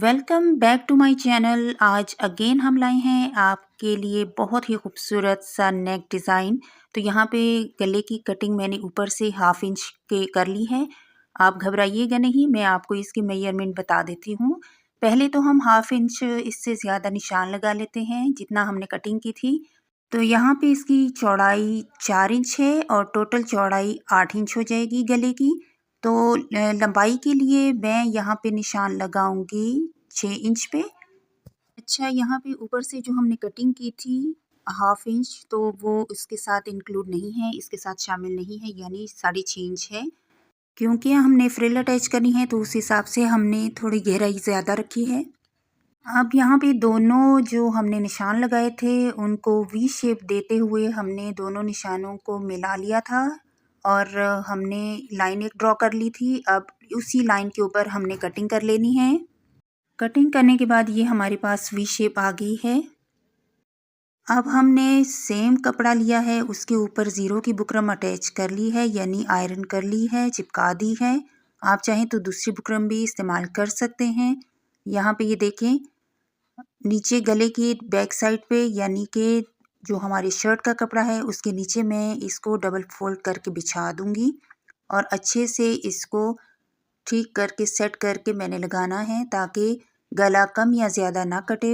Welcome back to my channel. आज again हम लाए हैं आपके लिए बहुत ही खूबसूरत सा नेक डिज़ाइन। तो यहाँ पे गले की कटिंग मैंने ऊपर से 1/2 इंच के कर ली है। आप घबराइएगा नहीं, मैं आपको इसकी मेजरमेंट बता देती हूँ। पहले तो हम 1/2 इंच इससे ज़्यादा निशान लगा लेते हैं जितना हमने कटिंग की थी। तो यहाँ पे इसकी चौड़ाई 4 इंच है और टोटल चौड़ाई 8 इंच हो जाएगी गले की। तो लंबाई के लिए मैं यहाँ पे निशान लगाऊंगी 6 इंच पे। अच्छा, यहाँ पे ऊपर से जो हमने कटिंग की थी 1/2 इंच, तो वो इसके साथ इंक्लूड नहीं है, इसके साथ शामिल नहीं है, यानी 6.5 इंच है। क्योंकि हमने फ्रिल अटैच करनी है तो उस हिसाब से हमने थोड़ी गहराई ज़्यादा रखी है। अब यहाँ पे दोनों जो हमने निशान लगाए थे उनको वी शेप देते हुए हमने दोनों निशानों को मिला लिया था और हमने लाइन एक ड्रॉ कर ली थी। अब उसी लाइन के ऊपर हमने कटिंग कर लेनी है। कटिंग करने के बाद ये हमारे पास वी शेप आ गई है। अब हमने सेम कपड़ा लिया है, उसके ऊपर ज़ीरो की बुकरम अटैच कर ली है, यानी आयरन कर ली है, चिपका दी है। आप चाहें तो दूसरी बुकरम भी इस्तेमाल कर सकते हैं। यहाँ पे ये देखें, नीचे गले की बैक साइड पे, यानी कि जो हमारी शर्ट का कपड़ा है उसके नीचे मैं इसको डबल फोल्ड करके बिछा दूंगी और अच्छे से इसको ठीक करके सेट करके मैंने लगाना है ताकि गला कम या ज़्यादा ना कटे।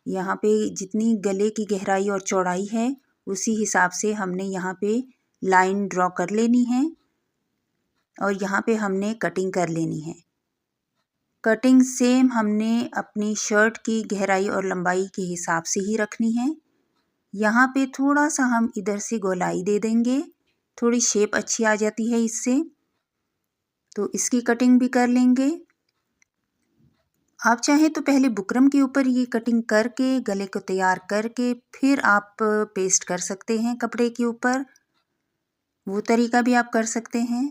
यहाँ पे जितनी गले की गहराई और चौड़ाई है उसी हिसाब से हमने यहाँ पे लाइन ड्रॉ कर लेनी है और यहाँ पे हमने कटिंग कर लेनी है। कटिंग सेम हमने अपनी शर्ट की गहराई और लंबाई के हिसाब से ही रखनी है। यहाँ पे थोड़ा सा हम इधर से गोलाई दे देंगे, थोड़ी शेप अच्छी आ जाती है इससे, तो इसकी कटिंग भी कर लेंगे। आप चाहें तो पहले बुकरम के ऊपर ये कटिंग करके गले को तैयार करके फिर आप पेस्ट कर सकते हैं कपड़े के ऊपर, वो तरीका भी आप कर सकते हैं।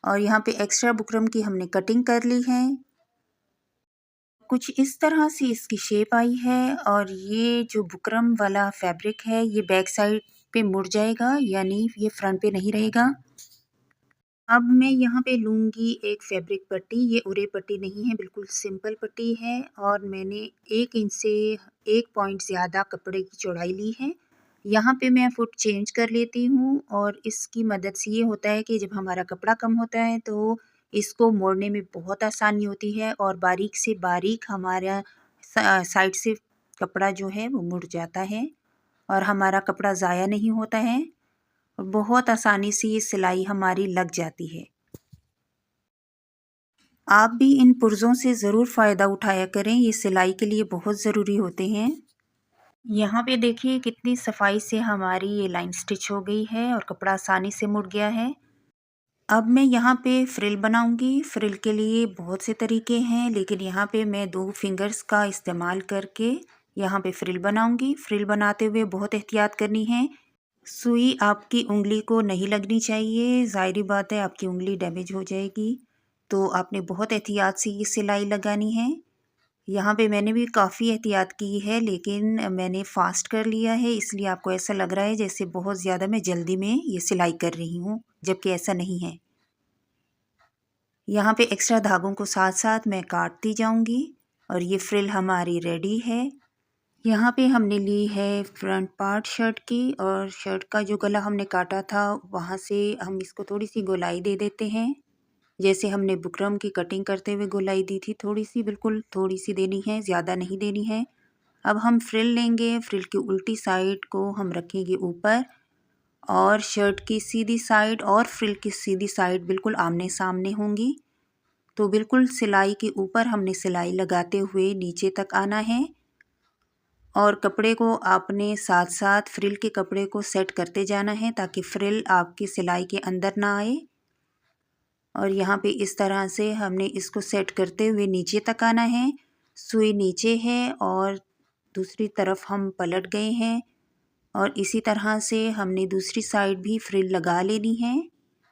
और यहाँ पे एक्स्ट्रा बुकरम की हमने कटिंग कर ली है। कुछ इस तरह से इसकी शेप आई है और ये जो बुकरम वाला फैब्रिक है ये बैक साइड पे मुड़ जाएगा, यानी ये फ्रंट पे नहीं रहेगा। अब मैं यहाँ पे लूँगी एक फैब्रिक पट्टी। ये उरे पट्टी नहीं है, बिल्कुल सिंपल पट्टी है और मैंने 1 इंच से 1 पॉइंट ज़्यादा कपड़े की चौड़ाई ली है। यहाँ पे मैं फुट चेंज कर लेती हूँ और इसकी मदद से ये होता है कि जब हमारा कपड़ा कम होता है तो इसको मोड़ने में बहुत आसानी होती है और बारीक से बारीक हमारा साइड से कपड़ा जो है वो मुड़ जाता है और हमारा कपड़ा ज़ाया नहीं होता है और बहुत आसानी से ये सिलाई हमारी लग जाती है। आप भी इन पुर्ज़ों से ज़रूर फ़ायदा उठाया करें, ये सिलाई के लिए बहुत ज़रूरी होते हैं। यहाँ पे देखिए कितनी सफाई से हमारी ये लाइन स्टिच हो गई है और कपड़ा आसानी से मुड़ गया है। अब मैं यहाँ पे फ्रिल बनाऊंगी। फ्रिल के लिए बहुत से तरीके हैं, लेकिन यहाँ पे मैं 2 फिंगर्स का इस्तेमाल करके यहाँ पे फ्रिल बनाऊंगी। फ्रिल बनाते हुए बहुत एहतियात करनी है। सुई आपकी उंगली को नहीं लगनी चाहिए, ज़ाहिरी बात है आपकी उंगली डैमेज हो जाएगी, तो आपने बहुत एहतियात से ये सिलाई लगानी है। यहाँ पे मैंने भी काफ़ी एहतियात की है, लेकिन मैंने फ़ास्ट कर लिया है, इसलिए आपको ऐसा लग रहा है जैसे बहुत ज़्यादा मैं जल्दी में ये सिलाई कर रही हूँ, जबकि ऐसा नहीं है। यहाँ पे एक्स्ट्रा धागों को साथ साथ मैं काटती जाऊँगी और ये फ्रिल हमारी रेडी है। यहाँ पे हमने ली है फ्रंट पार्ट शर्ट की और शर्ट का जो गला हमने काटा था वहाँ से हम इसको थोड़ी सी गोलाई दे देते हैं, जैसे हमने बुकरम की कटिंग करते हुए गोलाई दी थी, थोड़ी सी, बिल्कुल थोड़ी सी देनी है, ज़्यादा नहीं देनी है। अब हम फ्रिल लेंगे, फ्रिल की उल्टी साइड को हम रखेंगे ऊपर और शर्ट की सीधी साइड और फ्रिल की सीधी साइड बिल्कुल आमने सामने होंगी। तो बिल्कुल सिलाई के ऊपर हमने सिलाई लगाते हुए नीचे तक आना है और कपड़े को आपने साथ साथ फ्रिल के कपड़े को सेट करते जाना है ताकि फ्रिल आपकी सिलाई के अंदर ना आए। और यहाँ पे इस तरह से हमने इसको सेट करते हुए नीचे तक आना है। सुई नीचे है और दूसरी तरफ हम पलट गए हैं और इसी तरह से हमने दूसरी साइड भी फ्रिल लगा लेनी है।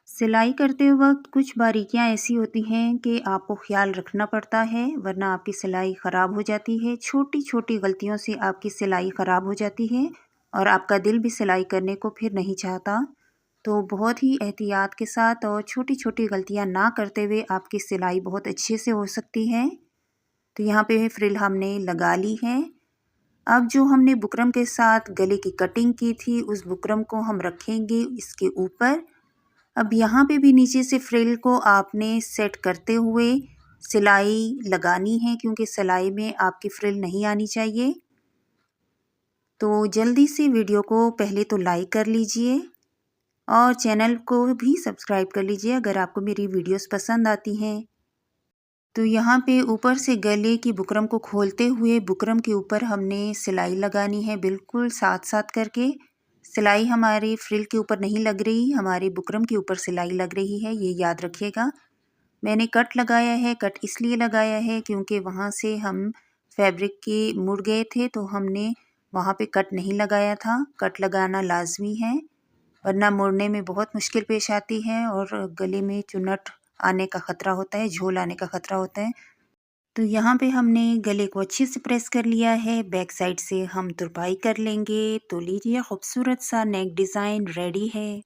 सिलाई करते वक्त कुछ बारीकियां ऐसी होती हैं कि आपको ख्याल रखना पड़ता है, वरना आपकी सिलाई ख़राब हो जाती है। छोटी छोटी गलतियों से आपकी सिलाई ख़राब हो जाती है और आपका दिल भी सिलाई करने को फिर नहीं चाहता। तो बहुत ही एहतियात के साथ और छोटी छोटी गलतियां ना करते हुए आपकी सिलाई बहुत अच्छे से हो सकती है। तो यहाँ पे फ्रिल हमने लगा ली है। अब जो हमने बुकरम के साथ गले की कटिंग की थी उस बुकरम को हम रखेंगे इसके ऊपर। अब यहाँ पे भी नीचे से फ्रिल को आपने सेट करते हुए सिलाई लगानी है, क्योंकि सिलाई में आपकी फ्रिल नहीं आनी चाहिए। तो जल्दी से वीडियो को पहले तो लाइक कर लीजिए और चैनल को भी सब्सक्राइब कर लीजिए अगर आपको मेरी वीडियोस पसंद आती हैं। तो यहाँ पे ऊपर से गले की बुकरम को खोलते हुए बुकरम के ऊपर हमने सिलाई लगानी है, बिल्कुल साथ साथ करके। सिलाई हमारे फ्रिल के ऊपर नहीं लग रही, हमारे बुकरम के ऊपर सिलाई लग रही है, ये याद रखिएगा। मैंने कट लगाया है, कट इसलिए लगाया है क्योंकि वहाँ से हम फैब्रिक के मुड़ गए थे, तो हमने वहाँ पे कट नहीं लगाया था। कट लगाना लाजमी है, वरना मुड़ने में बहुत मुश्किल पेश आती है और गले में चुन्नट आने का ख़तरा होता है, झोल आने का ख़तरा होता है। तो यहाँ पे हमने गले को अच्छे से प्रेस कर लिया है, बैक साइड से हम तुरपाई कर लेंगे। तो लीजिए, खूबसूरत सा नेक डिज़ाइन रेडी है।